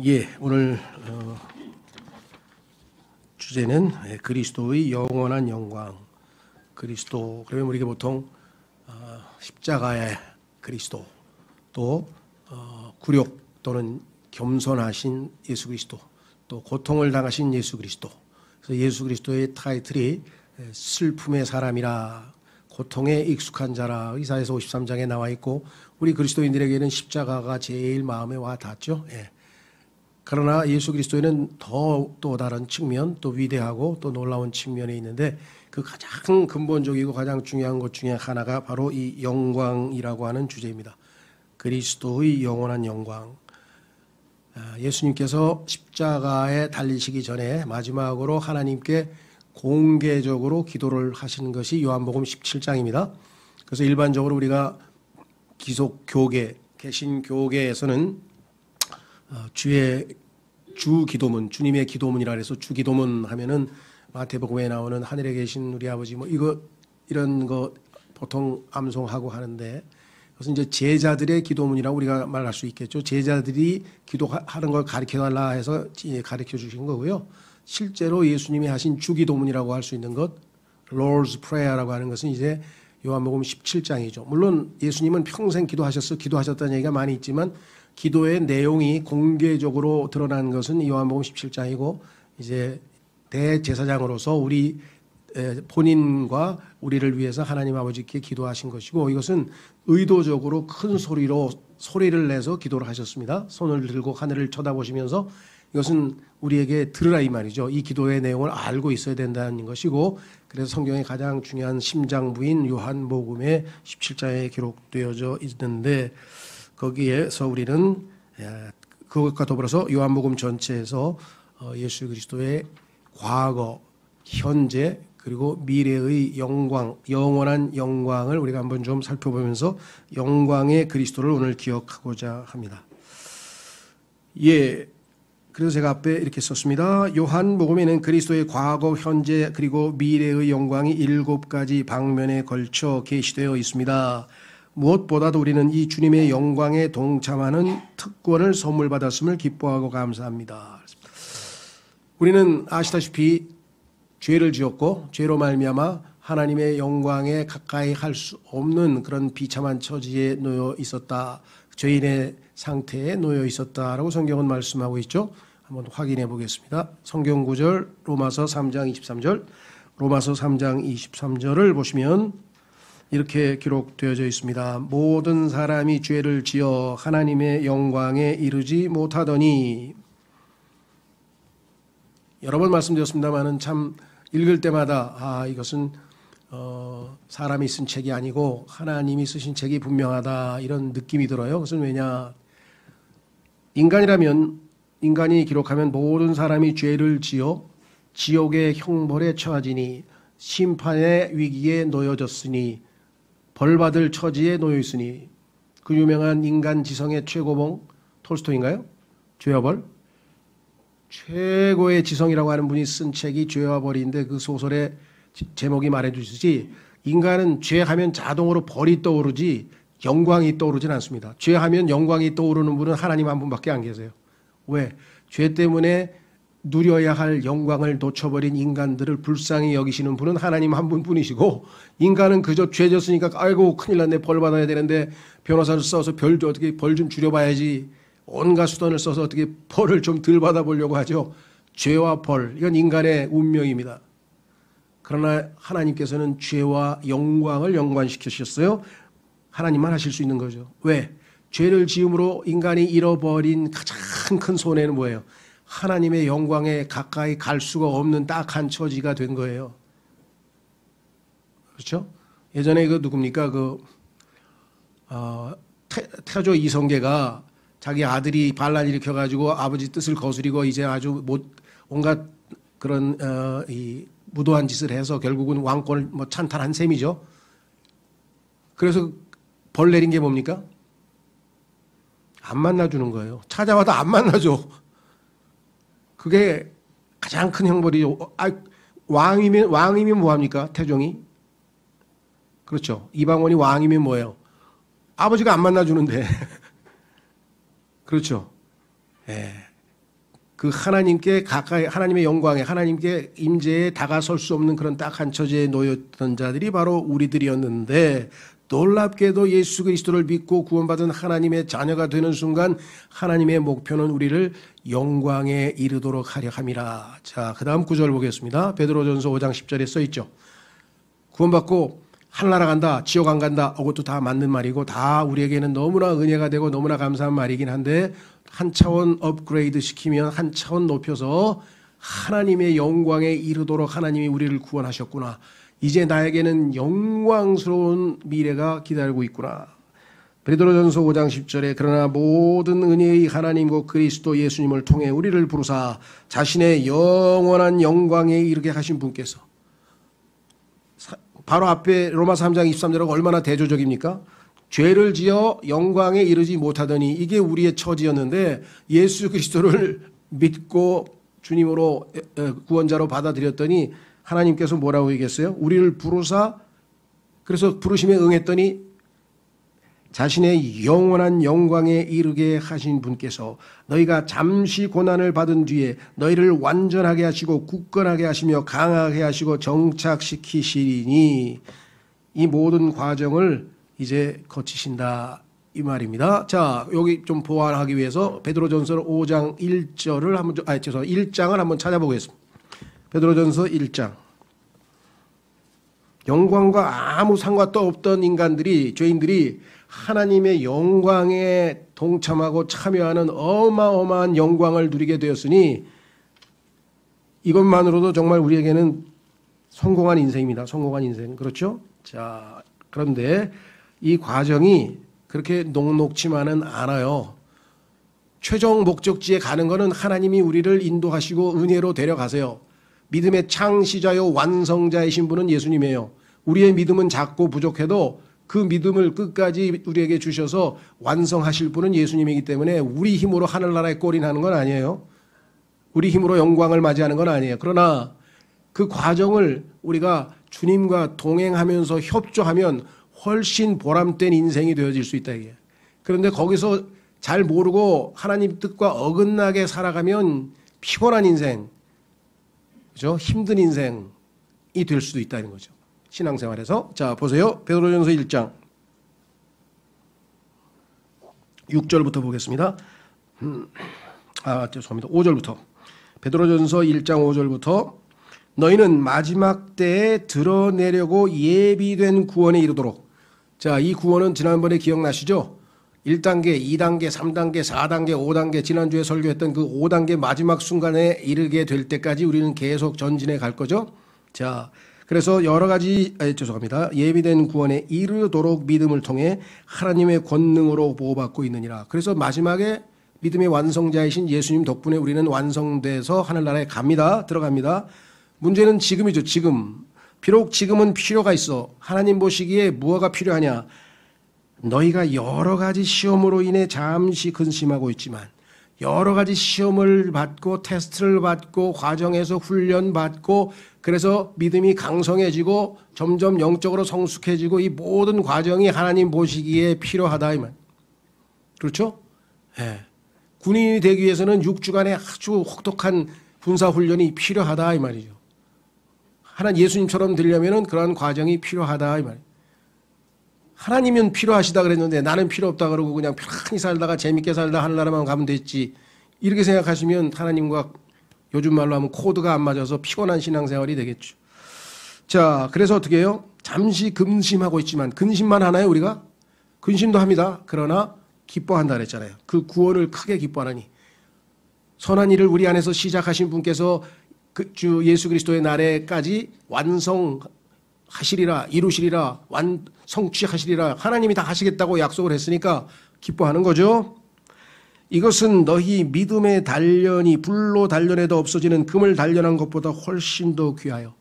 예, 오늘 주제는 그리스도의 영원한 영광. 그리스도, 그러면 우리가 보통 십자가의 그리스도, 또 굴욕 또는 겸손하신 예수 그리스도, 또 고통을 당하신 예수 그리스도. 그래서 예수 그리스도의 타이틀이 슬픔의 사람이라, 고통에 익숙한 자라, 이사야서 53장에 나와 있고, 우리 그리스도인들에게는 십자가가 제일 마음에 와 닿죠. 예. 그러나 예수 그리스도에는 또 다른 측면, 또 위대하고 또 놀라운 측면이 있는데, 그 가장 근본적이고 가장 중요한 것 중에 하나가 바로 이 영광이라고 하는 주제입니다. 그리스도의 영원한 영광. 예수님께서 십자가에 달리시기 전에 마지막으로 하나님께 공개적으로 기도를 하신 것이 요한복음 17장입니다. 그래서 일반적으로 우리가 기독교계, 개신교계에서는 주의 주 기도문, 주님의 기도문이라 해서 주 기도문 하면은 마태복음에 나오는 하늘에 계신 우리 아버지 이런 거 보통 암송하고 하는데, 그것은 이제 제자들의 기도문이라고 우리가 말할 수 있겠죠. 제자들이 기도하는 걸 가르쳐 달라 해서 가르쳐 주신 거고요. 실제로 예수님이 하신 주 기도문이라고 할 수 있는 것, Lord's Prayer라고 하는 것은 이제 요한복음 17장이죠. 물론 예수님은 평생 기도하셨다는 얘기가 많이 있지만, 기도의 내용이 공개적으로 드러난 것은 요한복음 17장이고, 이제 대제사장으로서 우리 본인과 우리를 위해서 하나님 아버지께 기도하신 것이고, 이것은 의도적으로 큰 소리를 내서 기도를 하셨습니다. 손을 들고 하늘을 쳐다보시면서 이것은 우리에게 들으라 이 말이죠. 이 기도의 내용을 알고 있어야 된다는 것이고, 그래서 성경의 가장 중요한 심장부인 요한복음의 17장에 기록되어져 있는데, 거기에서 우리는 그것과 더불어서 요한복음 전체에서 예수 그리스도의 과거, 현재, 그리고 미래의 영광, 영원한 영광을 우리가 한번 좀 살펴보면서 영광의 그리스도를 오늘 기억하고자 합니다. 예, 그래서 제가 앞에 이렇게 썼습니다. 요한복음에는 그리스도의 과거, 현재, 그리고 미래의 영광이 7가지 방면에 걸쳐 계시되어 있습니다. 무엇보다도 우리는 이 주님의 영광에 동참하는 특권을 선물 받았음을 기뻐하고 감사합니다. 우리는 아시다시피 죄를 지었고, 죄로 말미암아 하나님의 영광에 가까이 할 수 없는 그런 비참한 처지에 놓여 있었다. 죄인의 상태에 놓여 있었다라고 성경은 말씀하고 있죠. 한번 확인해 보겠습니다. 성경 구절 로마서 3장 23절, 로마서 3장 23절을 보시면 이렇게 기록되어져 있습니다. 모든 사람이 죄를 지어 하나님의 영광에 이르지 못하더니. 여러 번 말씀드렸습니다만은 참 읽을 때마다 이것은 사람이 쓴 책이 아니고 하나님이 쓰신 책이 분명하다, 이런 느낌이 들어요. 그것은 왜냐, 인간이 기록하면 모든 사람이 죄를 지어 지옥의 형벌에 처하지니 심판의 위기에 놓여졌으니 벌받을 처지에 놓여 있으니. 그 유명한 인간 지성의 최고봉 톨스토이인가요? 죄와 벌. 최고의 지성이라고 하는 분이 쓴 책이 죄와 벌인데, 그 소설의 제목이 말해주듯이 인간은 죄하면 자동으로 벌이 떠오르지 영광이 떠오르진 않습니다. 죄하면 영광이 떠오르는 분은 하나님 한 분밖에 안 계세요. 왜? 죄 때문에 누려야 할 영광을 놓쳐버린 인간들을 불쌍히 여기시는 분은 하나님 한 분뿐이시고, 인간은 그저 죄 졌으니까 아이고 큰일 났네, 벌 받아야 되는데 변호사를 써서 어떻게 벌 좀 줄여봐야지, 온갖 수단을 써서 어떻게 벌을 좀 덜 받아보려고 하죠. 죄와 벌, 이건 인간의 운명입니다. 그러나 하나님께서는 죄와 영광을 연관시키셨어요. 하나님만 하실 수 있는 거죠. 왜? 죄를 지음으로 인간이 잃어버린 가장 큰 손해는 뭐예요? 하나님의 영광에 가까이 갈 수가 없는 딱한 처지가 된 거예요. 그렇죠? 예전에 누굽니까? 태조 이성계가 자기 아들이 반란 일으켜가지고 아버지 뜻을 거스리고 이제 아주 온갖 그런 이 무도한 짓을 해서 결국은 왕권을 찬탈한 셈이죠. 그래서 벌 내린 게 뭡니까? 안 만나주는 거예요. 찾아와도 안 만나줘. 그게 가장 큰 형벌이죠. 왕이면 뭐합니까? 태종이. 그렇죠. 이방원이 왕이면 뭐예요? 아버지가 안 만나주는데. 그렇죠. 예. 그 하나님께 가까이 하나님의 영광에 하나님께 임재에 다가설 수 없는 그런 딱한 처지에 놓였던 자들이 바로 우리들이었는데 놀랍게도 예수 그리스도를 믿고 구원받은 하나님의 자녀가 되는 순간 하나님의 목표는 우리를 영광에 이르도록 하려 함이라. 자, 그 다음 9절 보겠습니다. 베드로전서 5장 10절에 써 있죠. 구원받고 하늘나라 간다, 지옥 안 간다, 그것도 다 맞는 말이고 다 우리에게는 너무나 은혜가 되고 너무나 감사한 말이긴 한데 한 차원 업그레이드 시키면 한 차원 높여서 하나님의 영광에 이르도록 하나님이 우리를 구원하셨구나. 이제 나에게는 영광스러운 미래가 기다리고 있구나. 베드로전서 5장 10절에 그러나 모든 은혜의 하나님 곧 그리스도 예수님을 통해 우리를 부르사 자신의 영원한 영광에 이르게 하신 분께서, 바로 앞에 로마서 3장 23절하고 얼마나 대조적입니까? 죄를 지어 영광에 이르지 못하더니 이게 우리의 처지였는데 예수 그리스도를 믿고 주님으로 구원자로 받아들였더니 하나님께서 뭐라고 얘기했어요? 우리를 부르사, 그래서 부르심에 응했더니 자신의 영원한 영광에 이르게 하신 분께서 너희가 잠시 고난을 받은 뒤에 너희를 완전하게 하시고 굳건하게 하시며 강하게 하시고 정착시키시리니 이 모든 과정을 이제 거치신다 이 말입니다. 자, 여기 좀 보완하기 위해서 베드로전서 5장 1절을 한번 1장을 한번 찾아보겠습니다. 베드로전서 1장. 영광과 아무 상관도 없던 인간들이, 죄인들이 하나님의 영광에 동참하고 참여하는 어마어마한 영광을 누리게 되었으니 이것만으로도 정말 우리에게는 성공한 인생입니다. 성공한 인생. 그렇죠? 자, 그런데 이 과정이 그렇게 녹록지만은 않아요. 최종 목적지에 가는 것은 하나님이 우리를 인도하시고 은혜로 데려가세요. 믿음의 창시자요 완성자이신 분은 예수님이에요. 우리의 믿음은 작고 부족해도 그 믿음을 끝까지 우리에게 주셔서 완성하실 분은 예수님이기 때문에 우리 힘으로 하늘나라에 골인하는 건 아니에요. 우리 힘으로 영광을 맞이하는 건 아니에요. 그러나 그 과정을 우리가 주님과 동행하면서 협조하면 훨씬 보람된 인생이 되어질 수 있다 이게. 그런데 거기서 잘 모르고 하나님 뜻과 어긋나게 살아가면 피곤한 인생, 그죠? 힘든 인생이 될 수도 있다는 거죠. 신앙생활에서. 자, 보세요. 베드로전서 1장 6절부터 보겠습니다. 죄송합니다. 5절부터. 베드로전서 1장 5절부터 너희는 마지막 때에 드러내려고 예비된 구원에 이르도록. 자, 이 구원은 지난번에 기억나시죠? 1단계, 2단계, 3단계, 4단계, 5단계, 지난주에 설교했던 그 5단계 마지막 순간에 이르게 될 때까지 우리는 계속 전진해 갈 거죠. 자, 그래서 여러 가지, 예비된 구원에 이르도록 믿음을 통해 하나님의 권능으로 보호받고 있느니라. 그래서 마지막에 믿음의 완성자이신 예수님 덕분에 우리는 완성돼서 하늘나라에 갑니다. 들어갑니다. 문제는 지금이죠. 지금. 비록 지금은 필요가 있어. 하나님 보시기에 무엇가 필요하냐. 너희가 여러 가지 시험으로 인해 잠시 근심하고 있지만 여러 가지 시험을 받고 테스트를 받고 과정에서 훈련 받고 그래서 믿음이 강성해지고 점점 영적으로 성숙해지고 이 모든 과정이 하나님 보시기에 필요하다 이 말. 그렇죠? 예. 군인이 되기 위해서는 6주간의 아주 혹독한 군사 훈련이 필요하다 이 말이죠. 하나님 예수님처럼 되려면은 그러한 과정이 필요하다 이 말. 하나님은 필요하시다 그랬는데 나는 필요 없다 그러고 그냥 편히 살다가 재밌게 살다 하늘나라만 가면 됐지. 이렇게 생각하시면 하나님과 요즘 말로 하면 코드가 안 맞아서 피곤한 신앙생활이 되겠죠. 자, 그래서 어떻게 해요? 잠시 근심하고 있지만 근심만 하나요 우리가? 근심도 합니다. 그러나 기뻐한다 그랬잖아요. 그 구원을 크게 기뻐하느니 선한 일을 우리 안에서 시작하신 분께서 그 주 예수 그리스도의 날에까지 완성하시리라, 이루시리라, 성취하시리라 하나님이 다 하시겠다고 약속을 했으니까 기뻐하는 거죠. 이것은 너희 믿음의 단련이 불로 단련해도 없어지는 금을 단련한 것보다 훨씬 더 귀하여.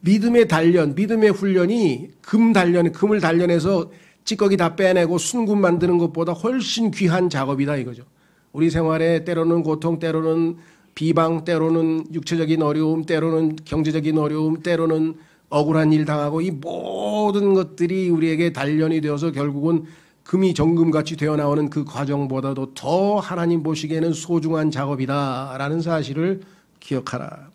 믿음의 단련, 믿음의 훈련이 금을 단련해서 찌꺼기 다 빼내고 순금 만드는 것보다 훨씬 귀한 작업이다 이거죠. 우리 생활에 때로는 고통, 때로는 비방, 때로는 육체적인 어려움, 때로는 경제적인 어려움, 때로는 억울한 일 당하고 이 모든 것들이 우리에게 단련이 되어서 결국은 금이 정금같이 되어나오는 그 과정보다도 더 하나님 보시기에는 소중한 작업이다라는 사실을 기억하라.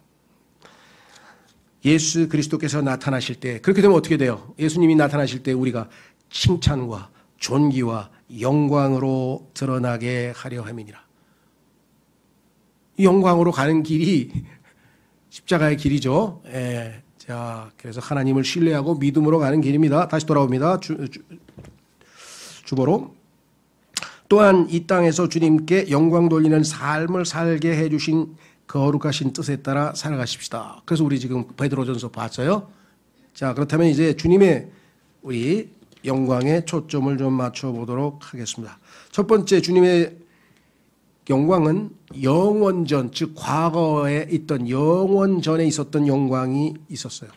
예수 그리스도께서 나타나실 때 그렇게 되면 어떻게 돼요? 예수님이 나타나실 때 우리가 칭찬과 존귀와 영광으로 드러나게 하려 함이니라. 이 영광으로 가는 길이 십자가의 길이죠. 예. 자, 그래서 하나님을 신뢰하고 믿음으로 가는 길입니다. 다시 돌아옵니다. 주보로. 또한 이 땅에서 주님께 영광 돌리는 삶을 살게 해주신 거룩하신 뜻에 따라 살아가십시다. 그래서 우리 지금 베드로전서 봤어요. 자, 그렇다면 이제 주님의 우리 영광에 초점을 좀 맞춰보도록 하겠습니다. 첫 번째, 주님의 영광은 영원전, 즉 과거에 있던 영원전에 있었던 영광이 있었어요.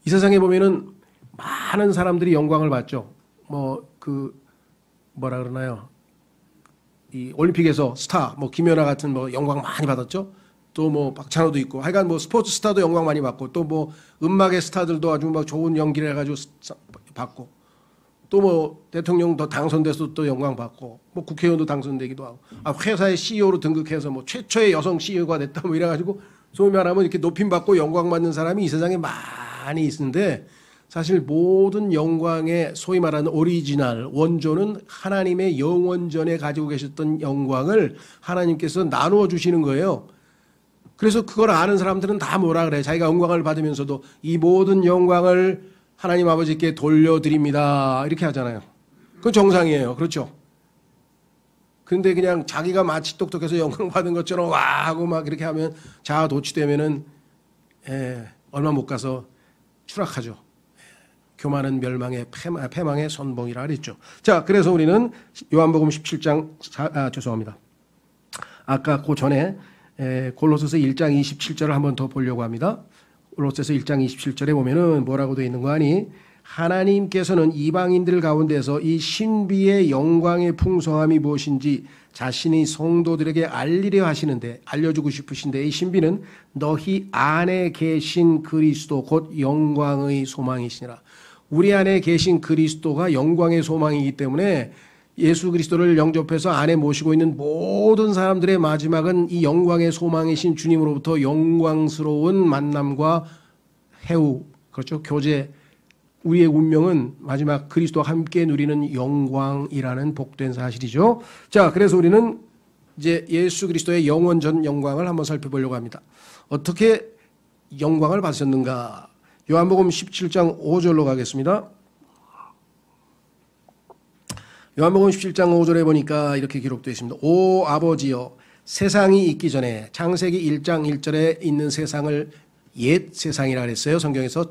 이 세상에 보면은 많은 사람들이 영광을 받죠. 뭐라 그러나요? 이 올림픽에서 스타, 김연아 같은 영광 많이 받았죠. 또 박찬호도 있고, 하여간 스포츠 스타도 영광 많이 받고, 또 음악의 스타들도 아주 좋은 연기를 해가지고 받고, 또 대통령도 당선돼서 또 영광 받고, 국회의원도 당선되기도 하고, 회사의 CEO로 등극해서 최초의 여성 CEO가 됐다 이래가지고 소위 말하면 이렇게 높임 받고 영광 받는 사람이 이 세상에 많이 있는데, 사실 모든 영광의 소위 말하는 오리지널 원조는 하나님의 영원전에 가지고 계셨던 영광을 하나님께서 나누어 주시는 거예요. 그래서 그걸 아는 사람들은 다 뭐라 그래? 자기가 영광을 받으면서도 이 모든 영광을 하나님 아버지께 돌려드립니다. 이렇게 하잖아요. 그건 정상이에요. 그렇죠? 근데 그냥 자기가 마치 똑똑해서 영광 받은 것처럼 와 하고 막 이렇게 하면 자아 도취되면은 얼마 못 가서 추락하죠. 교만은 멸망의 패망의 선봉이라 그랬죠. 자, 그래서 우리는 요한복음 17장 죄송합니다. 아까 그 전에 골로새서 1장 27절을 한번 더 보려고 합니다. 골로새서 1장 27절에 보면은 뭐라고 되어 있는 거 아니? 하나님께서는 이방인들 가운데서 이 신비의 영광의 풍성함이 무엇인지 자신이 성도들에게 알리려 하시는데, 알려주고 싶으신데, 이 신비는 너희 안에 계신 그리스도 곧 영광의 소망이시니라. 우리 안에 계신 그리스도가 영광의 소망이기 때문에 예수 그리스도를 영접해서 안에 모시고 있는 모든 사람들의 마지막은 이 영광의 소망이신 주님으로부터 영광스러운 만남과 해우, 그렇죠? 교제, 우리의 운명은 마지막 그리스도와 함께 누리는 영광이라는 복된 사실이죠. 자, 그래서 우리는 이제 예수 그리스도의 영원전 영광을 한번 살펴보려고 합니다. 어떻게 영광을 받으셨는가? 요한복음 17장 5절로 가겠습니다. 요한복음 17장 5절에 보니까 이렇게 기록되어 있습니다. 오 아버지여, 세상이 있기 전에, 창세기 1장 1절에 있는 세상을 옛 세상이라 그랬어요. 성경에서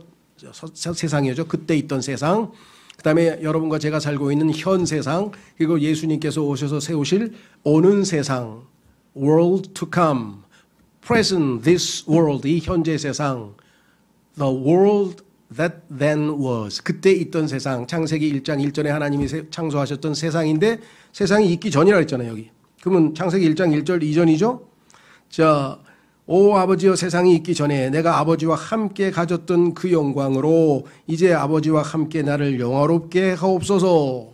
세상이죠. 그때 있던 세상. 그 다음에 여러분과 제가 살고 있는 현 세상, 그리고 예수님께서 오셔서 세우실 오는 세상, world to come, present this world, 이 현재 세상, the world that then was, 그때 있던 세상, 창세기 1장 1절에 하나님이 창조하셨던 세상인데 세상이 있기 전이라 했잖아요. 여기. 그러면 창세기 1장 1절 이전이죠. 자, 오 아버지여, 세상이 있기 전에 내가 아버지와 함께 가졌던 그 영광으로 이제 아버지와 함께 나를 영화롭게 하옵소서.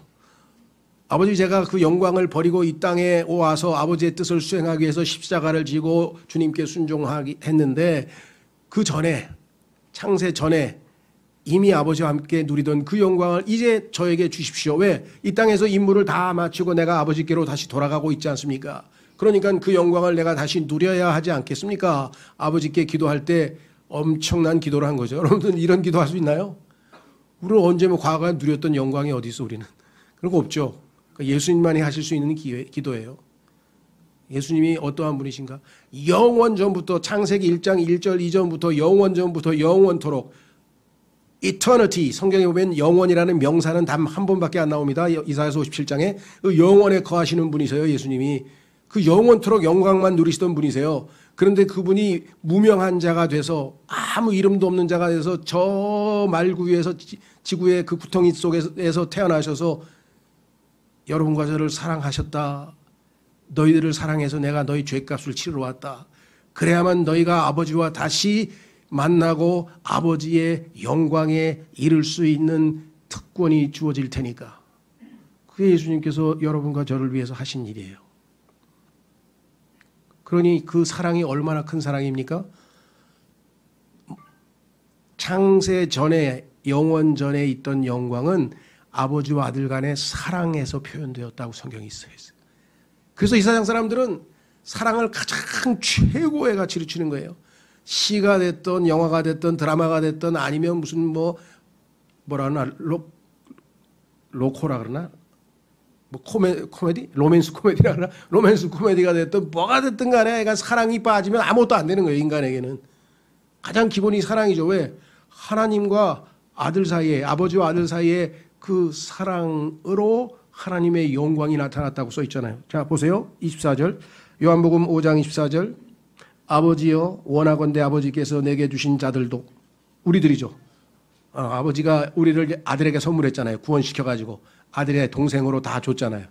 아버지, 제가 그 영광을 버리고 이 땅에 와서 아버지의 뜻을 수행하기 위해서 십자가를 지고 주님께 순종했는데, 그 전에, 창세 전에 이미 아버지와 함께 누리던 그 영광을 이제 저에게 주십시오. 왜? 이 땅에서 임무를 다 마치고 내가 아버지께로 다시 돌아가고 있지 않습니까? 그러니까 그 영광을 내가 다시 누려야 하지 않겠습니까? 아버지께 기도할 때 엄청난 기도를 한 거죠. 여러분들 이런 기도할 수 있나요? 우리는 언제 과거에 누렸던 영광이 어디 있어, 우리는? 그런 거 없죠. 그러니까 예수님만이 하실 수 있는 기도예요. 예수님이 어떠한 분이신가? 영원 전부터, 창세기 1장 1절 이전부터 영원 전부터 영원토록, eternity, 성경에 보면 영원이라는 명사는 단 한 번밖에 안 나옵니다. 이사야서 57장에 그 영원에 거하시는 분이세요. 예수님이 그 영원토록 영광만 누리시던 분이세요. 그런데 그분이 무명한 자가 돼서, 아무 이름도 없는 자가 돼서 저 말구 위에서, 지구의 그 구덩이 속에서 태어나셔서 여러분과 저를 사랑하셨다. 너희들을 사랑해서 내가 너희 죄값을 치르러 왔다. 그래야만 너희가 아버지와 다시 만나고 아버지의 영광에 이를 수 있는 특권이 주어질 테니까. 그게 예수님께서 여러분과 저를 위해서 하신 일이에요. 그러니 그 사랑이 얼마나 큰 사랑입니까? 창세 전에, 영원 전에 있던 영광은 아버지와 아들 간의 사랑에서 표현되었다고 성경이 있어요. 그래서 이 세상 사람들은 사랑을 가장 최고의 가치로 치는 거예요. 시가 됐든 영화가 됐든 드라마가 됐든 아니면 무슨 뭐라 그러나 로코라 그러나 뭐 코미디? 로맨스 코미디라 그러나 로맨스 코미디가 됐든 뭐가 됐든 간에 그러니까 사랑이 빠지면 아무것도 안 되는 거예요. 인간에게는. 가장 기본이 사랑이죠. 왜? 하나님과 아들 사이에, 아버지와 아들 사이에 그 사랑으로 하나님의 영광이 나타났다고 써 있잖아요. 자, 보세요. 24절. 요한복음 5장 24절. 아버지여 원하건대 아버지께서 내게 주신 자들도, 우리들이죠. 아버지가 우리를 아들에게 선물했잖아요. 구원시켜가지고 아들의 동생으로 다 줬잖아요.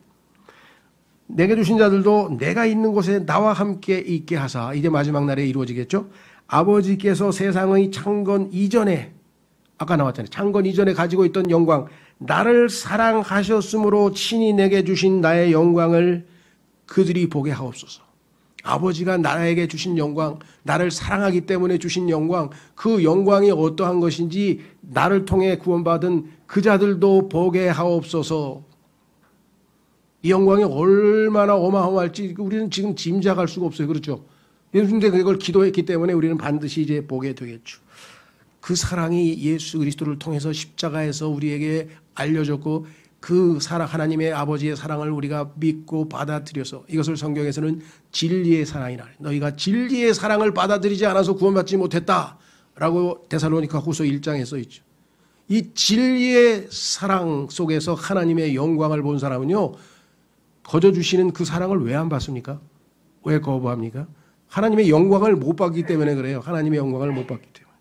내게 주신 자들도 내가 있는 곳에 나와 함께 있게 하사. 이제 마지막 날에 이루어지겠죠. 아버지께서 세상의 창건 이전에, 아까 나왔잖아요. 창건 이전에 가지고 있던 영광, 나를 사랑하셨으므로 친히 내게 주신 나의 영광을 그들이 보게 하옵소서. 아버지가 나에게 주신 영광, 나를 사랑하기 때문에 주신 영광, 그 영광이 어떠한 것인지 나를 통해 구원받은 그 자들도 보게 하옵소서. 이 영광이 얼마나 어마어마할지 우리는 지금 짐작할 수가 없어요. 그렇죠? 예수님께 그걸 기도했기 때문에 우리는 반드시 이제 보게 되겠죠. 그 사랑이 예수 그리스도를 통해서 십자가에서 우리에게 알려졌고, 그 사랑, 하나님의 아버지의 사랑을 우리가 믿고 받아들여서, 이것을 성경에서는 진리의 사랑이라, 너희가 진리의 사랑을 받아들이지 않아서 구원받지 못했다라고 데살로니가 후서 1장에 써 있죠. 이 진리의 사랑 속에서 하나님의 영광을 본 사람은요, 거저 주시는 그 사랑을 왜 안 받습니까? 왜 거부합니까? 하나님의 영광을 못 받기 때문에 그래요. 하나님의 영광을 못 받기 때문에.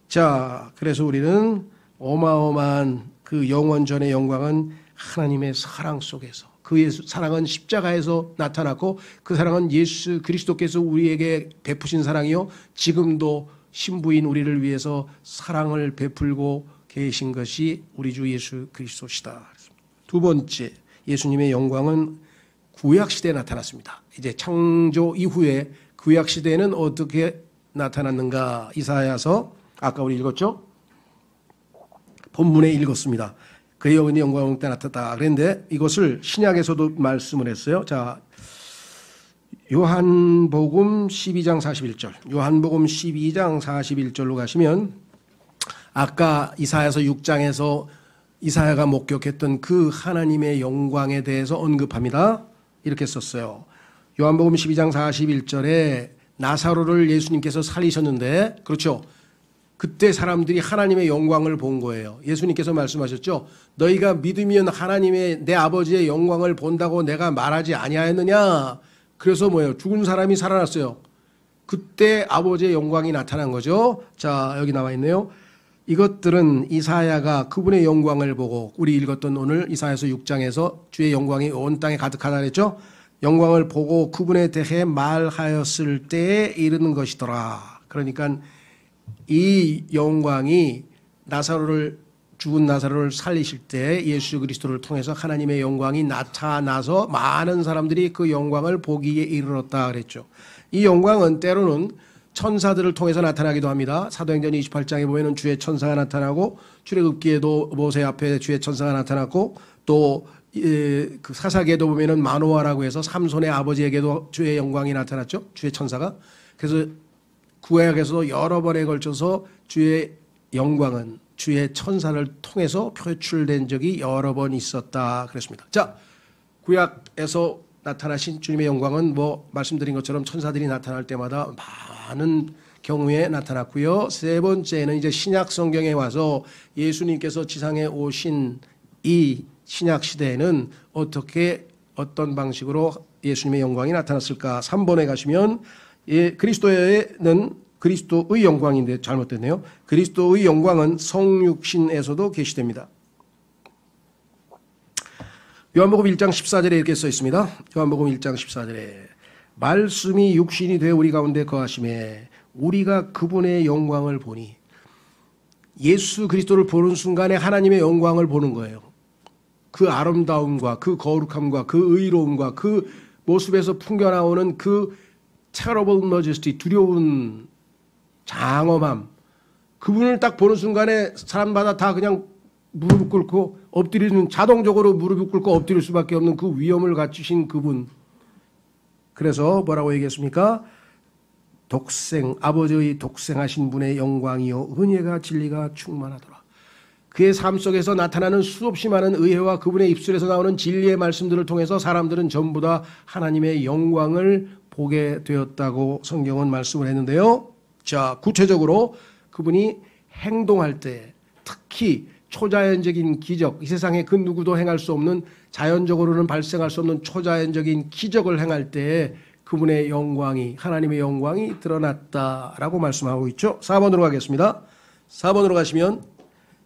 자, 그래서 우리는 어마어마한 그 영원 전의 영광은 하나님의 사랑 속에서, 그 사랑은 십자가에서 나타났고, 그 사랑은 예수 그리스도께서 우리에게 베푸신 사랑이요, 지금도 신부인 우리를 위해서 사랑을 베풀고 계신 것이 우리 주 예수 그리스도시다. 두 번째, 예수님의 영광은 구약시대에 나타났습니다. 이제 창조 이후에 구약시대에는 어떻게 나타났는가? 이사야서, 아까 우리 읽었죠? 본문에 읽었습니다. 그의 영광 때 나타났다. 그런데 이것을 신약에서도 말씀을 했어요. 자, 요한복음 12장 41절. 요한복음 12장 41절로 가시면 아까 이사야서 6장에서 이사야가 목격했던 그 하나님의 영광에 대해서 언급합니다. 이렇게 썼어요. 요한복음 12장 41절에 나사로를 예수님께서 살리셨는데, 그렇죠? 그때 사람들이 하나님의 영광을 본 거예요. 예수님께서 말씀하셨죠. 너희가 믿으면 하나님의 내 아버지의 영광을 본다고 내가 말하지 아니하였느냐. 그래서 뭐예요? 죽은 사람이 살아났어요. 그때 아버지의 영광이 나타난 거죠. 자, 여기 나와 있네요. 이것들은 이사야가 그분의 영광을 보고, 우리 읽었던 오늘 이사야서 6장에서 주의 영광이 온 땅에 가득하다 그랬죠. 영광을 보고 그분에 대해 말하였을 때에 이르는 것이더라. 그러니까 이 영광이 죽은 나사로를 살리실 때 예수 그리스도를 통해서 하나님의 영광이 나타나서 많은 사람들이 그 영광을 보기에 이르렀다 그랬죠. 이 영광은 때로는 천사들을 통해서 나타나기도 합니다. 사도행전 28장에 보면 주의 천사가 나타나고, 출애굽기에도 모세 앞에 주의 천사가 나타났고, 또 그 사사기에도 보면은 마노아라고 해서 삼손의 아버지에게도 주의 영광이 나타났죠. 주의 천사가. 그래서 구약에서도 여러 번에 걸쳐서 주의 영광은 주의 천사를 통해서 표출된 적이 여러 번 있었다 그랬습니다. 자, 구약에서 나타나신 주님의 영광은 말씀드린 것처럼 천사들이 나타날 때마다 많은 경우에 나타났고요. 세 번째는 이제 신약 성경에 와서 예수님께서 지상에 오신 이 신약 시대에는 어떤 방식으로 예수님의 영광이 나타났을까? 3번에 가시면 그리스도에는 그리스도의 영광인데 잘못됐네요. 그리스도의 영광은 성육신에서도 계시됩니다. 요한복음 1장 14절에 이렇게 써 있습니다. 요한복음 1장 14절에 말씀이 육신이 되어 우리 가운데 거하심에 우리가 그분의 영광을 보니, 예수 그리스도를 보는 순간에 하나님의 영광을 보는 거예요. 그 아름다움과 그 거룩함과 그 의로움과 그 모습에서 풍겨나오는 그 terrible majesty, 두려운 장엄함, 그분을 딱 보는 순간에 사람마다 다 그냥 무릎 꿇고 엎드리는, 자동적으로 무릎을 꿇고 엎드릴 수밖에 없는 그 위엄을 갖추신 그분. 그래서 뭐라고 얘기했습니까? 독생, 아버지의 독생하신 분의 영광이요 은혜가 진리가 충만하더라. 그의 삶 속에서 나타나는 수없이 많은 의회와 그분의 입술에서 나오는 진리의 말씀들을 통해서 사람들은 전부 다 하나님의 영광을 보게 되었다고 성경은 말씀을 했는데요. 자, 구체적으로 그분이 행동할 때, 특히 초자연적인 기적, 이 세상에 그 누구도 행할 수 없는, 자연적으로는 발생할 수 없는 초자연적인 기적을 행할 때 그분의 영광이, 하나님의 영광이 드러났다라고 말씀하고 있죠. 4번으로 가겠습니다. 4번으로 가시면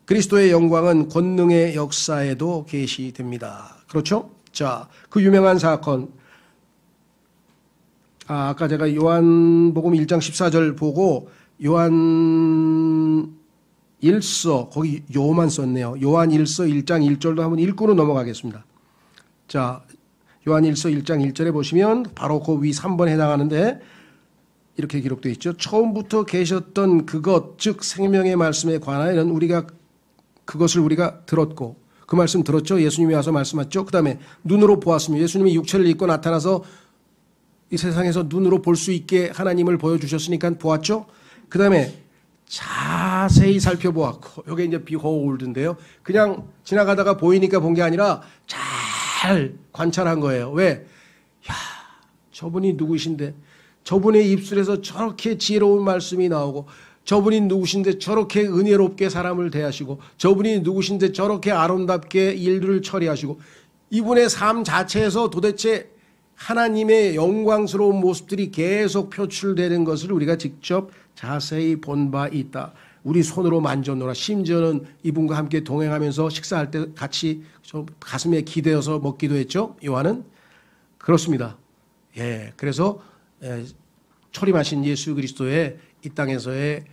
그리스도의 영광은 권능의 역사에도 계시됩니다. 그렇죠? 자, 그 유명한 사건, 아까 제가 요한복음 1장 14절 보고 요한 1서, 거기 요만 썼네요. 요한 1서 1장 1절도 한번 읽고는 넘어가겠습니다. 자, 요한 1서 1장 1절에 보시면 바로 그 위 3번에 해당하는데 이렇게 기록되어 있죠. 처음부터 계셨던 그것, 즉 생명의 말씀에 관하여는 그것을 우리가 들었고, 그 말씀 들었죠. 예수님이 와서 말씀하셨죠. 그 다음에 눈으로 보았습니다. 예수님이 육체를 입고 나타나서 이 세상에서 눈으로 볼 수 있게 하나님을 보여주셨으니까 보았죠. 그 다음에 자세히 살펴보았고, 이게 이제 비호울드인데요. 그냥 지나가다가 보이니까 본 게 아니라 잘 관찰한 거예요. 왜? 야, 저분이 누구신데, 저분의 입술에서 저렇게 지혜로운 말씀이 나오고, 저분이 누구신데 저렇게 은혜롭게 사람을 대하시고, 저분이 누구신데 저렇게 아름답게 일들을 처리하시고, 이분의 삶 자체에서 도대체 하나님의 영광스러운 모습들이 계속 표출되는 것을 우리가 직접 자세히 본 바 있다. 우리 손으로 만져노라. 심지어는 이분과 함께 동행하면서 식사할 때 같이 가슴에 기대어서 먹기도 했죠. 요한은. 그렇습니다. 예, 그래서 초림하신 예수 그리스도의 이 땅에서의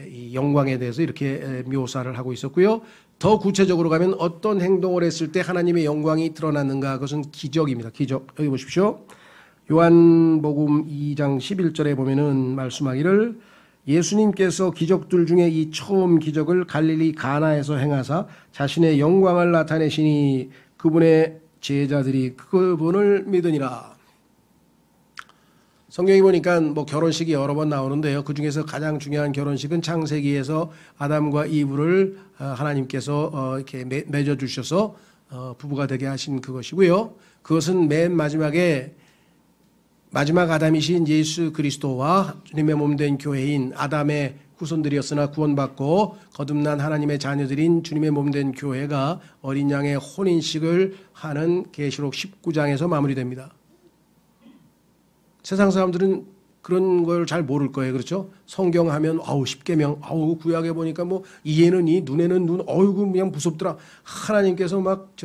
이 영광에 대해서 이렇게 묘사를 하고 있었고요. 더 구체적으로 가면 어떤 행동을 했을 때 하나님의 영광이 드러났는가, 그것은 기적입니다. 기적. 여기 보십시오. 요한복음 2장 11절에 보면은 말씀하기를, 예수님께서 기적들 중에 이 처음 기적을 갈릴리 가나에서 행하사 자신의 영광을 나타내시니 그분의 제자들이 그분을 믿으니라. 성경에 보니까 뭐 결혼식이 여러 번 나오는데요. 그 중에서 가장 중요한 결혼식은 창세기에서 아담과 이브를 하나님께서 이렇게 맺어 주셔서 부부가 되게 하신 그것이고요. 그것은 맨 마지막에 마지막 아담이신 예수 그리스도와 주님의 몸된 교회인 아담의 후손들이었으나 구원받고 거듭난 하나님의 자녀들인 주님의 몸된 교회가 어린 양의 혼인식을 하는 계시록 19장에서 마무리됩니다. 세상 사람들은 그런 걸 잘 모를 거예요. 그렇죠? 성경 하면 십계명, 구약에 보니까 뭐 이에는 이, 눈에는 눈, 어이구 그냥 무섭더라. 하나님께서 막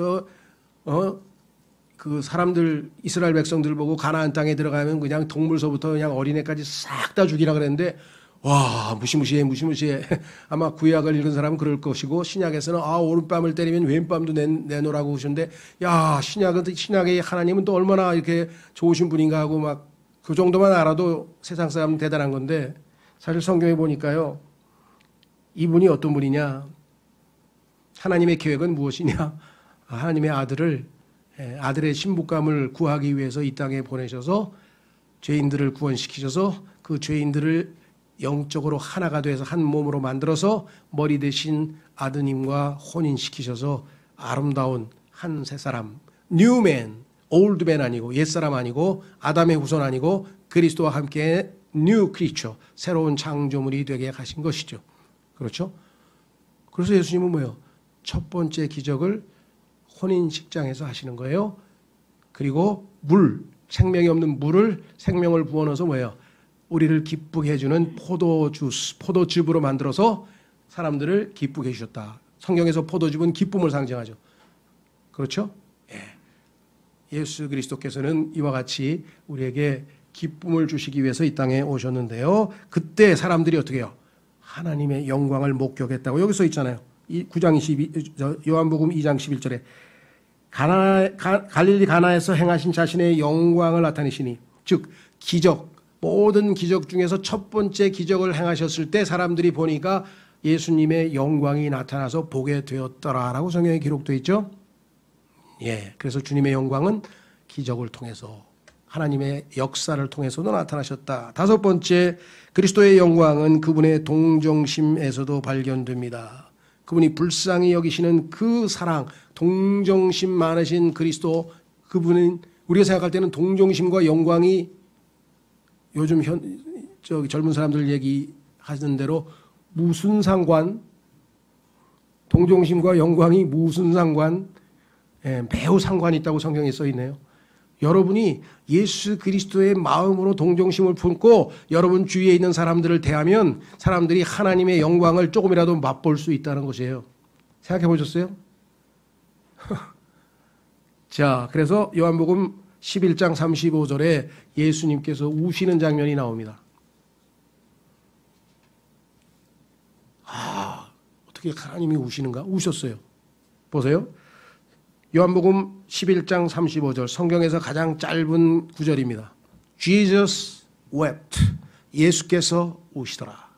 그 사람들, 이스라엘 백성들 보고 가나안 땅에 들어가면 그냥 동물서부터 그냥 어린애까지 싹 다 죽이라 그랬는데, 와, 무시무시해. 아마 구약을 읽은 사람은 그럴 것이고, 신약에서는 오른밤을 때리면 왼밤도 내놓으라고 하셨는데, 야, 신약의 하나님은 또 얼마나 이렇게 좋으신 분인가 하고 막 그 정도만 알아도 세상 사람은 대단한 건데, 사실 성경에 보니까요, 이분이 어떤 분이냐, 하나님의 계획은 무엇이냐, 하나님의 아들의 신부감을 구하기 위해서 이 땅에 보내셔서 죄인들을 구원시키셔서 그 죄인들을 영적으로 하나가 돼서 한 몸으로 만들어서 머리 대신 아드님과 혼인시키셔서 아름다운 한 새 사람, 뉴맨, 올드맨 아니고 옛사람 아니고 아담의 후손 아니고 그리스도와 함께 뉴 크리처, 새로운 창조물이 되게 하신 것이죠. 그렇죠? 그래서 예수님은 뭐예요? 첫 번째 기적을 혼인식장에서 하시는 거예요. 그리고 생명이 없는 물을 생명을 부어넣어서 뭐예요? 우리를 기쁘게 해주는 포도즙으로 만들어서 사람들을 기쁘게 해주셨다. 성경에서 포도즙은 기쁨을 상징하죠. 그렇죠? 예. 예수 그리스도께서는 이와 같이 우리에게 기쁨을 주시기 위해서 이 땅에 오셨는데요. 그때 사람들이 어떻게 해요? 하나님의 영광을 목격했다고 여기 써 있잖아요. 요한복음 2장 11절에 갈릴리 가나에서 행하신 자신의 영광을 나타내시니, 즉 기적, 모든 기적 중에서 첫 번째 기적을 행하셨을 때 사람들이 보니까 예수님의 영광이 나타나서 보게 되었더라라고 성경에 기록되어 있죠. 예, 그래서 주님의 영광은 기적을 통해서, 하나님의 역사를 통해서도 나타나셨다. 다섯 번째, 그리스도의 영광은 그분의 동정심에서도 발견됩니다. 그분이 불쌍히 여기시는 그 사랑, 동정심 많으신 그리스도, 그분은 우리가 생각할 때는 동정심과 영광이 요즘 젊은 사람들 얘기하는 대로 무슨 상관, 동정심과 영광이 무슨 상관, 매우 상관이 있다고 성경에 써 있네요. 여러분이 예수 그리스도의 마음으로 동정심을 품고 여러분 주위에 있는 사람들을 대하면 사람들이 하나님의 영광을 조금이라도 맛볼 수 있다는 것이에요. 생각해 보셨어요? 자, 그래서 요한복음 11장 35절에 예수님께서 우시는 장면이 나옵니다. 어떻게 하나님이 우시는가? 우셨어요. 보세요. 요한복음 11장 35절, 성경에서 가장 짧은 구절입니다. Jesus wept. 예수께서 우시더라.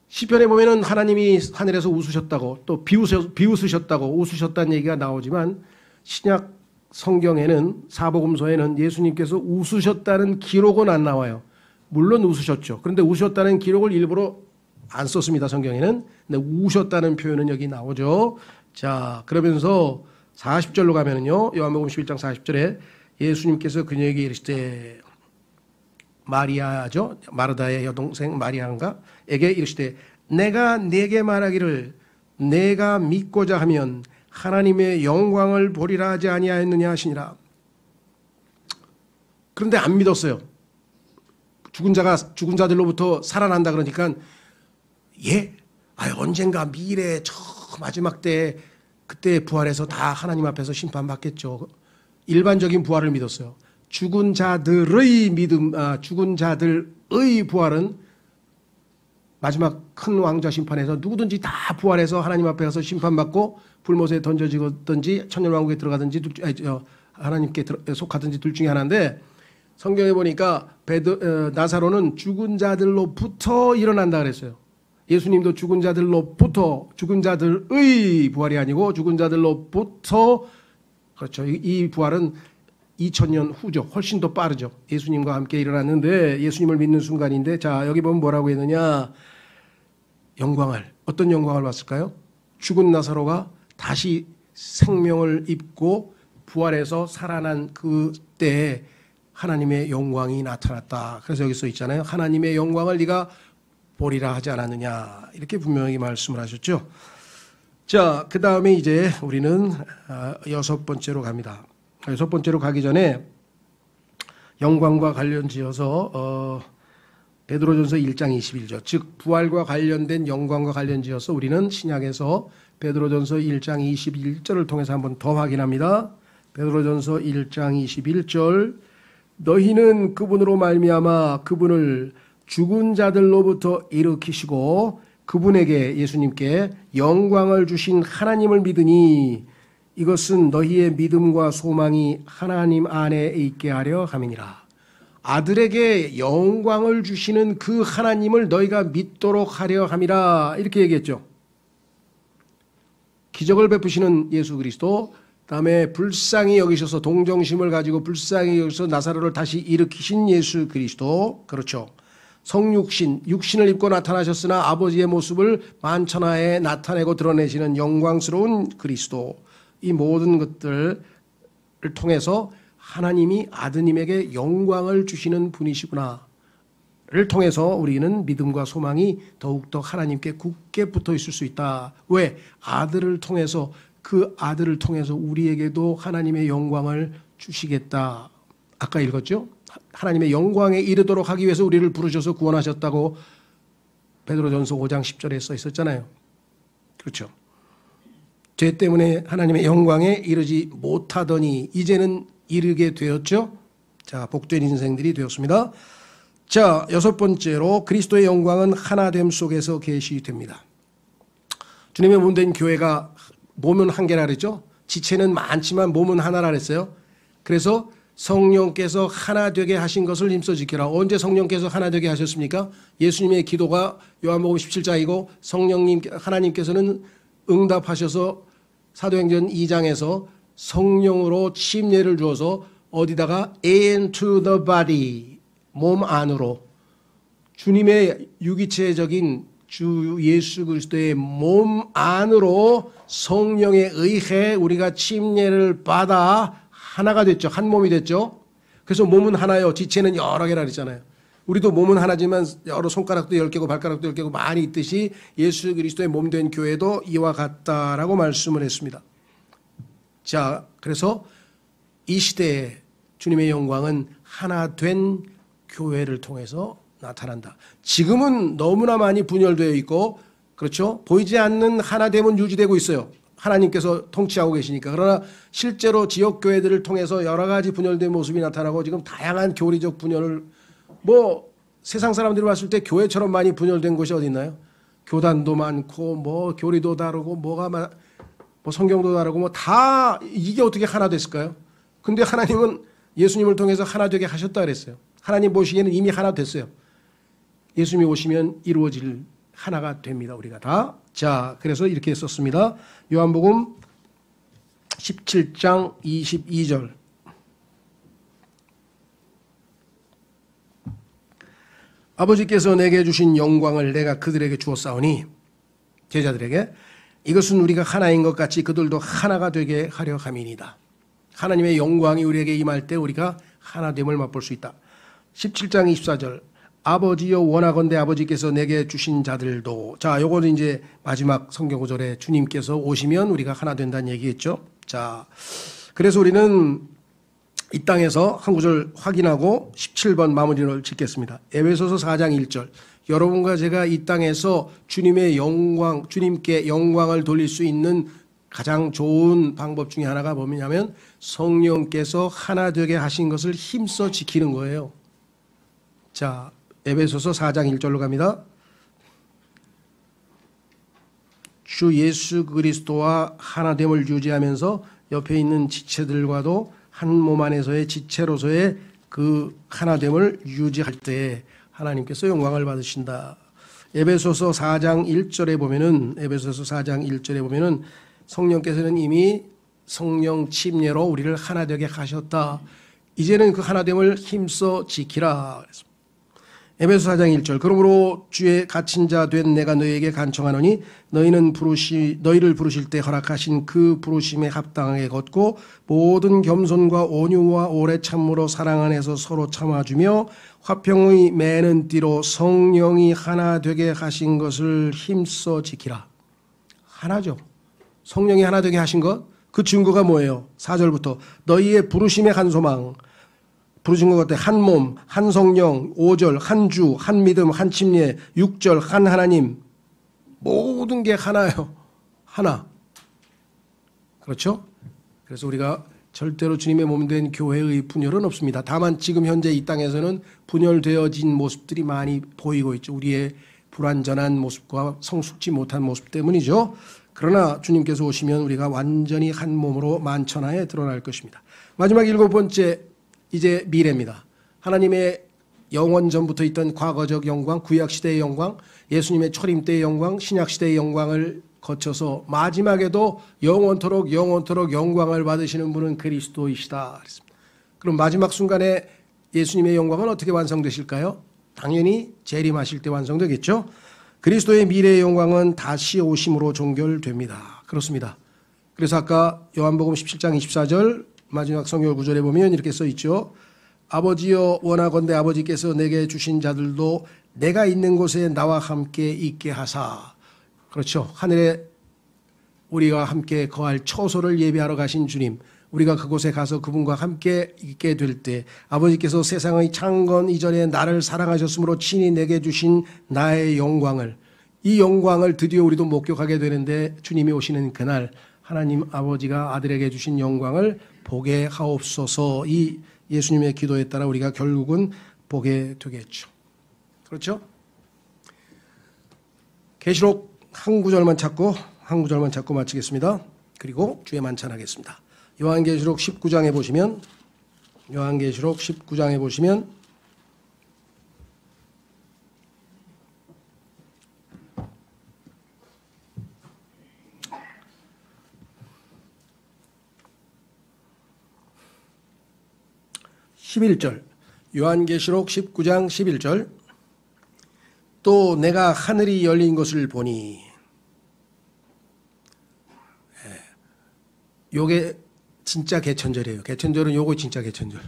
시편에 보면은 하나님이 하늘에서 웃으셨다고, 또 비웃으셨다고, 웃으셨다는 얘기가 나오지만 신약 성경에는, 사복음서에는 예수님께서 웃으셨다는 기록은 안 나와요. 물론 웃으셨죠. 그런데 웃으셨다는 기록을 일부러 안 썼습니다, 성경에는. 근데 우셨다는 표현은 여기 나오죠. 자, 그러면서 40절로 가면은요, 요한복음 11장 40절에 예수님께서 그녀에게 이르시되, 마리아죠, 마르다의 여동생 마리아인가? 에게 이르시되, 내가 네게 말하기를 내가 믿고자 하면 하나님의 영광을 보리라 하지 아니하였느냐 하시니라. 그런데 안 믿었어요. 죽은 자들로부터 살아난다 그러니까, 예? 언젠가 미래 저 마지막 때, 그때 부활해서 다 하나님 앞에서 심판받겠죠. 일반적인 부활을 믿었어요. 죽은 자들의 부활은 마지막 큰 왕좌 심판에서 누구든지 다 부활해서 하나님 앞에 가서 심판받고 불못에 던져지든지 천년왕국에 들어가든지 하나님께 속하든지 둘 중에 하나인데, 성경에 보니까 나사로는 죽은 자들로부터 일어난다 그랬어요. 예수님도 죽은 자들로부터, 죽은 자들의 부활이 아니고 죽은 자들로부터, 그렇죠. 이 부활은 2000년 후죠. 훨씬 더 빠르죠. 예수님과 함께 일어났는데, 예수님을 믿는 순간인데, 자, 여기 보면 뭐라고 했느냐. 어떤 영광을 봤을까요? 죽은 나사로가 다시 생명을 입고 부활해서 살아난 그때에 하나님의 영광이 나타났다. 그래서 여기 써 있잖아요. 하나님의 영광을 네가 보리라 하지 않았느냐. 이렇게 분명히 말씀을 하셨죠. 자, 그 다음에 이제 우리는 여섯 번째로 갑니다. 여섯 번째로 가기 전에 영광과 관련지어서 베드로전서 1장 21절, 즉 부활과 관련된 영광과 관련지어서 우리는 신약에서 베드로전서 1장 21절을 통해서 한번 더 확인합니다. 베드로전서 1장 21절, 너희는 그분으로 말미암아 그분을 죽은 자들로부터 일으키시고 그분에게, 예수님께 영광을 주신 하나님을 믿으니 이것은 너희의 믿음과 소망이 하나님 안에 있게 하려 함이니라. 아들에게 영광을 주시는 그 하나님을 너희가 믿도록 하려 함이라. 이렇게 얘기했죠. 기적을 베푸시는 예수 그리스도, 그다음에 불쌍히 여기셔서 동정심을 가지고 불쌍히 여기셔서 나사로를 다시 일으키신 예수 그리스도, 그렇죠. 성육신, 육신을 입고 나타나셨으나 아버지의 모습을 만천하에 나타내고 드러내시는 영광스러운 그리스도, 이 모든 것들을 통해서 하나님이 아드님에게 영광을 주시는 분이시구나를 통해서 우리는 믿음과 소망이 더욱더 하나님께 굳게 붙어 있을 수 있다. 왜? 아들을 통해서, 그 아들을 통해서 우리에게도 하나님의 영광을 주시겠다. 아까 읽었죠? 하나님의 영광에 이르도록 하기 위해서 우리를 부르셔서 구원하셨다고 베드로전서 5장 10절에 써 있었잖아요. 그렇죠? 죄 때문에 하나님의 영광에 이르지 못하더니 이제는 이르게 되었죠. 자, 복된 인생들이 되었습니다. 자, 여섯 번째로 그리스도의 영광은 하나됨 속에서 계시됩니다. 주님의 몸된 교회가 몸은 한 개라 그랬죠. 지체는 많지만 몸은 하나라 그랬어요. 그래서 성령께서 하나 되게 하신 것을 힘써 지키라. 언제 성령께서 하나 되게 하셨습니까? 예수님의 기도가 요한복음 17장이고 성령님 하나님께서는 응답하셔서 사도행전 2장에서 성령으로 침례를 주어서 어디다가 into the body 몸 안으로 주님의 유기체적인 주 예수 그리스도의 몸 안으로 성령에 의해 우리가 침례를 받아 하나가 됐죠. 한 몸이 됐죠. 그래서 몸은 하나요. 지체는 여러 개라 그랬잖아요. 우리도 몸은 하나지만 여러 손가락도 10개고 발가락도 10개고 많이 있듯이 예수 그리스도의 몸 된 교회도 이와 같다라고 말씀을 했습니다. 자, 그래서 이 시대에 주님의 영광은 하나 된 교회를 통해서 나타난다. 지금은 너무나 많이 분열되어 있고 그렇죠. 보이지 않는 하나됨은 유지되고 있어요. 하나님께서 통치하고 계시니까. 그러나 실제로 지역교회들을 통해서 여러 가지 분열된 모습이 나타나고 지금 다양한 교리적 분열을 세상 사람들이 봤을 때 교회처럼 많이 분열된 곳이 어디 있나요? 교단도 많고 교리도 다르고 성경도 다르고 다 이게 어떻게 하나 됐을까요? 근데 하나님은 예수님을 통해서 하나 되게 하셨다 그랬어요. 하나님 보시기에는 이미 하나 됐어요. 예수님이 오시면 이루어질 하나가 됩니다. 우리가 다. 자, 그래서 이렇게 썼습니다. 요한복음 17장 22절. 아버지께서 내게 주신 영광을 내가 그들에게 주었사오니 제자들에게 이것은 우리가 하나인 것 같이 그들도 하나가 되게 하려 함이니이다. 하나님의 영광이 우리에게 임할 때 우리가 하나됨을 맛볼 수 있다. 17장 24절. 아버지여 원하건대 아버지께서 내게 주신 자들도. 자, 요거는 이제 마지막 성경 구절에 주님께서 오시면 우리가 하나 된다는 얘기겠죠. 자, 그래서 우리는 이 땅에서 한 구절 확인하고 17번 마무리를 짓겠습니다. 에베소서 4장 1절. 여러분과 제가 이 땅에서 주님의 영광, 주님께 영광을 돌릴 수 있는 가장 좋은 방법 중에 하나가 뭐냐면 성령께서 하나 되게 하신 것을 힘써 지키는 거예요. 자, 에베소서 4장 1절로 갑니다. 주 예수 그리스도와 하나됨을 유지하면서 옆에 있는 지체들과도 한 몸 안에서의 지체로서의 그 하나됨을 유지할 때 하나님께서 영광을 받으신다. 에베소서 4장 1절에 보면은 성령께서는 이미 성령 침례로 우리를 하나 되게 하셨다. 이제는 그 하나됨을 힘써 지키라. 에베소 4장 1절. 그러므로 주의 갇힌 자 된 내가 너희에게 간청하노니 너희를 부르실 때 허락하신 그 부르심에 합당하게 걷고 모든 겸손과 온유와 오래 참으로 사랑 안에서 서로 참아주며 화평의 매는 띠로 성령이 하나 되게 하신 것을 힘써 지키라. 하나죠. 성령이 하나 되게 하신 것. 그 증거가 뭐예요? 4절부터 너희의 부르심의 한 소망. 부르신 것 같아. 한 몸, 한 성령, 5절, 한 주, 한 믿음, 한 침례, 6절, 한 하나님. 모든 게 하나예요. 하나. 그렇죠? 그래서 우리가 절대로 주님의 몸 된 교회의 분열은 없습니다. 다만 지금 현재 이 땅에서는 분열되어진 모습들이 많이 보이고 있죠. 우리의 불완전한 모습과 성숙지 못한 모습 때문이죠. 그러나 주님께서 오시면 우리가 완전히 한 몸으로 만천하에 드러날 것입니다. 마지막 7번째. 이제 미래입니다. 하나님의 영원 전부터 있던 과거적 영광, 구약시대의 영광, 예수님의 초림 때의 영광, 신약시대의 영광을 거쳐서 마지막에도 영원토록 영광을 받으시는 분은 그리스도이시다. 그랬습니다. 그럼 마지막 순간에 예수님의 영광은 어떻게 완성되실까요? 당연히 재림하실 때 완성되겠죠. 그리스도의 미래의 영광은 다시 오심으로 종결됩니다. 그렇습니다. 그래서 아까 요한복음 17장 24절 마지막 성경 구절에 보면 이렇게 써 있죠. 아버지여 원하건대 아버지께서 내게 주신 자들도 내가 있는 곳에 나와 함께 있게 하사. 그렇죠. 하늘에 우리와 함께 거할 처소를 예비하러 가신 주님. 우리가 그곳에 가서 그분과 함께 있게 될 때 아버지께서 세상의 창건 이전에 나를 사랑하셨으므로 친히 내게 주신 나의 영광을, 이 영광을 드디어 우리도 목격하게 되는데 주님이 오시는 그날 하나님 아버지가 아들에게 주신 영광을 보게 하옵소서. 이 예수님의 기도에 따라 우리가 결국은 보게 되겠죠. 그렇죠? 계시록 한 구절만 찾고 마치겠습니다. 그리고 주의 만찬하겠습니다. 요한계시록 19장에 보시면 11절, 요한계시록 19장 11절, 또 내가 하늘이 열린 것을 보니, 요게 진짜 개천절이에요. 개천절은 요거 진짜 개천절.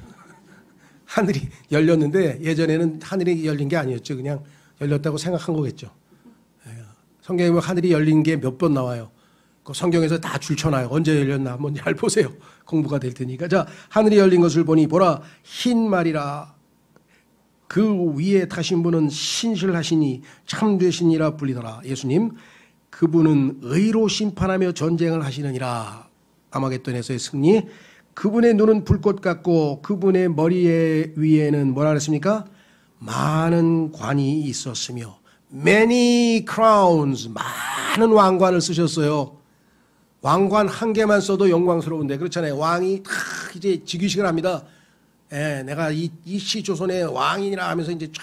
하늘이 열렸는데 예전에는 하늘이 열린 게 아니었죠. 그냥 열렸다고 생각한 거겠죠. 성경에 보면 하늘이 열린 게 몇 번 나와요. 그 성경에서 다 줄쳐놔요. 언제 열렸나 한번 잘 보세요. 공부가 될 테니까. 자, 하늘이 열린 것을 보니 보라 흰 말이라. 그 위에 타신 분은 신실하시니 참되시니라 불리더라. 예수님, 그분은 의로 심판하며 전쟁을 하시느니라. 아마겟돈에서의 승리. 그분의 눈은 불꽃 같고 그분의 머리 위에는 뭐라 그랬습니까? 많은 관이 있었으며 many crowns, 많은 왕관을 쓰셨어요. 왕관 한 개만 써도 영광스러운데 그렇잖아요. 왕이 다 이제 즉위식을 합니다. 예, 내가 이 시조선의 왕이라 하면서 이제 쫙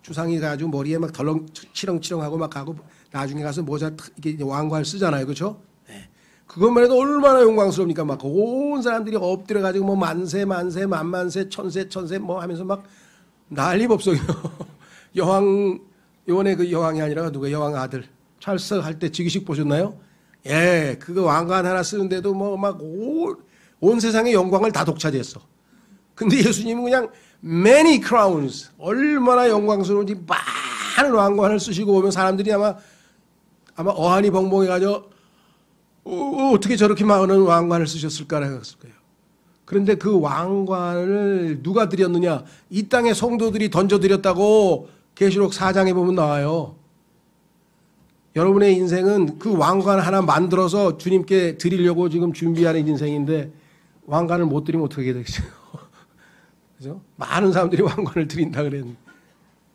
주상이 가지고 머리에 막 덜렁 치렁치렁하고 막 가고 나중에 가서 모자 이게 왕관을 쓰잖아요. 그렇죠? 예. 그것만 해도 얼마나 영광스럽니까? 막 온 사람들이 엎드려 가지고 뭐 만세 만세 만만세 천세 천세 뭐 하면서 막 난리법석이요. 여왕 요번에 그 여왕이 아니라 누가 여왕 아들 찰스 할 때 즉위식 보셨나요? 예, 그거 왕관 하나 쓰는데도 뭐 막 온 세상의 영광을 다 독차지했어. 근데 예수님은 그냥 many crowns, 얼마나 영광스러운지 많은 왕관을 쓰시고 오면 사람들이 아마 어안이 벙벙해가지고 어떻게 저렇게 많은 왕관을 쓰셨을까라고 했을 거예요. 그런데 그 왕관을 누가 드렸느냐? 이 땅의 성도들이 던져드렸다고 계시록 4장에 보면 나와요. 여러분의 인생은 그 왕관 하나 만들어서 주님께 드리려고 지금 준비하는 인생인데 왕관을 못 드리면 어떻게 되겠어요? 그죠? 많은 사람들이 왕관을 드린다 그랬는데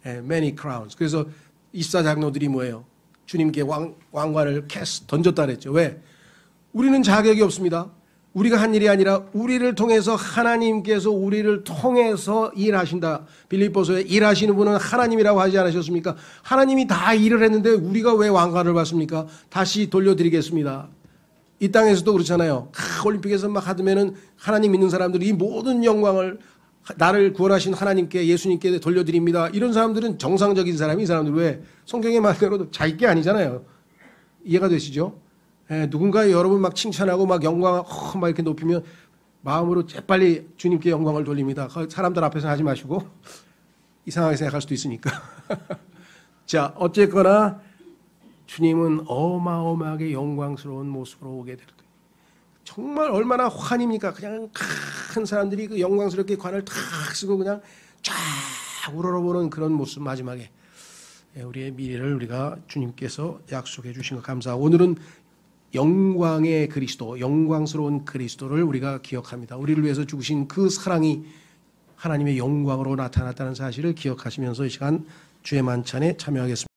many crowns. 그래서 24장로들이 뭐예요? 주님께 왕관을 던졌다 그랬죠. 왜? 우리는 자격이 없습니다. 우리가 한 일이 아니라 우리를 통해서 하나님께서 우리를 통해서 일하신다. 빌립보서에 일하시는 분은 하나님이라고 하지 않으셨습니까? 하나님이 다 일을 했는데 우리가 왜 왕관을 받습니까? 다시 돌려드리겠습니다. 이 땅에서도 그렇잖아요. 올림픽에서 막 하면은 하나님 믿는 사람들이 이 모든 영광을 나를 구원하신 하나님께 예수님께 돌려드립니다. 이런 사람들은 정상적인 사람이 이 사람들 왜? 성경의 말대로 자기 게 아니잖아요. 이해가 되시죠? 누군가 여러분 막 칭찬하고 막 영광 막 이렇게 높이면 마음으로 재빨리 주님께 영광을 돌립니다. 사람들 앞에서 하지 마시고 이상하게 생각할 수도 있으니까. 자, 어쨌거나 주님은 어마어마하게 영광스러운 모습으로 오게 될 거예요. 정말 얼마나 환입니까? 그냥 큰 사람들이 그 영광스럽게 관을 탁 쓰고 그냥 쫙 우러러보는 그런 모습 마지막에 우리의 미래를 우리가 주님께서 약속해 주신 것 감사하고 오늘은 영광의 그리스도, 영광스러운 그리스도를 우리가 기억합니다. 우리를 위해서 죽으신 그 사랑이 하나님의 영광으로 나타났다는 사실을 기억하시면서 이 시간 주의 만찬에 참여하겠습니다.